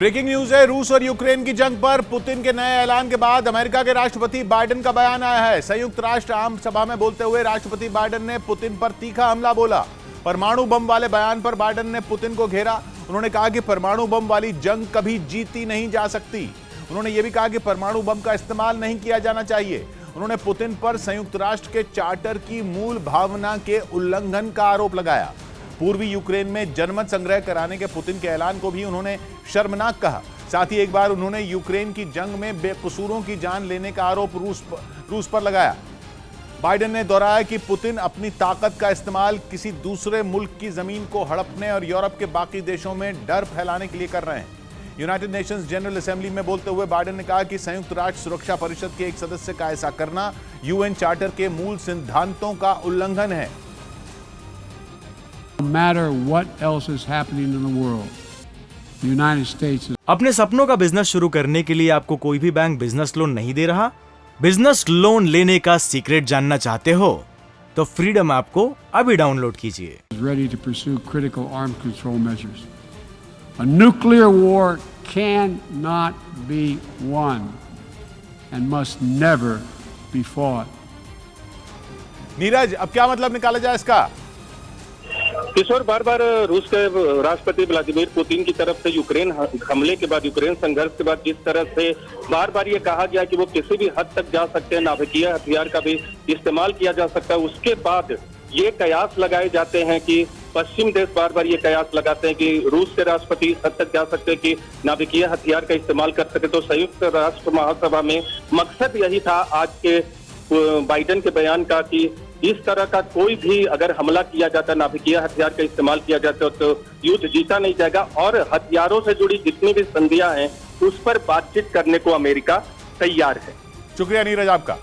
Breaking news है। रूस और यूक्रेन की जंग पर पुतिन के नए ऐलान के बाद अमेरिका के राष्ट्रपति बाइडेन का बयान आया है। संयुक्त राष्ट्र आम सभा में बोलते हुए राष्ट्रपति बाइडेन ने पुतिन पर तीखा हमला बोला। परमाणु बम वाले बयान पर बाइडेन ने पुतिन को घेरा। उन्होंने कहा कि परमाणु बम वाली जंग कभी जीती नहीं जा सकती। उन्होंने यह भी कहा कि परमाणु बम का इस्तेमाल नहीं किया जाना चाहिए। उन्होंने पुतिन पर संयुक्त राष्ट्र के चार्टर की मूल भावना के उल्लंघन का आरोप लगाया। पूर्वी यूक्रेन में जनमत संग्रह कराने के पुतिन के ऐलान को भी उन्होंने शर्मनाक कहा। साथ ही एक बार उन्होंने यूक्रेन की जंग में बेकसूरों की जान लेने का आरोप रूस पर लगाया। बाइडेन ने दोहराया कि पुतिन अपनी ताकत का इस्तेमाल किसी दूसरे मुल्क की जमीन को हड़पने और यूरोप के बाकी देशों में डर फैलाने के लिए कर रहे हैं। यूनाइटेड नेशंस जनरल असेंबली में बोलते हुए बाइडेन ने कहा कि संयुक्त राष्ट्र सुरक्षा परिषद के एक सदस्य का ऐसा करना यूएन चार्टर के मूल सिद्धांतों का उल्लंघन है। No matter what else is happening in the world, the United States is... अपने सपनों का बिजनेस शुरू करने के लिए आपको कोई भी बैंक बिजनेस लोन नहीं दे रहा? बिजनेस लोन लेने का सीक्रेट जानना चाहते हो तो फ्रीडम ऐप को अभी डाउनलोड कीजिए। ready to pursue critical arms control measures. A nuclear war cannot be won and must never be fought. Neeraj, अब क्या मतलब निकाला जाए इसका? किशोर, बार बार रूस के राष्ट्रपति व्लादिमीर पुतिन की तरफ से यूक्रेन हमले के बाद, यूक्रेन संघर्ष के बाद जिस तरह से बार बार ये कहा गया कि वो किसी भी हद तक जा सकते हैं, नाभिकीय हथियार का भी इस्तेमाल किया जा सकता है, उसके बाद ये कयास लगाए जाते हैं कि पश्चिम देश बार बार ये कयास लगाते हैं कि रूस के राष्ट्रपति इस हद तक जा सकते हैं कि नाभिकीय हथियार का इस्तेमाल कर सके। तो संयुक्त राष्ट्र महासभा में मकसद यही था आज के बाइडेन के बयान का कि इस तरह का कोई भी अगर हमला किया जाता, नाभिकीय हथियार का इस्तेमाल किया जाता तो युद्ध जीता नहीं जाएगा और हथियारों से जुड़ी जितनी भी संधियां हैं उस पर बातचीत करने को अमेरिका तैयार है। शुक्रिया नीरज आपका।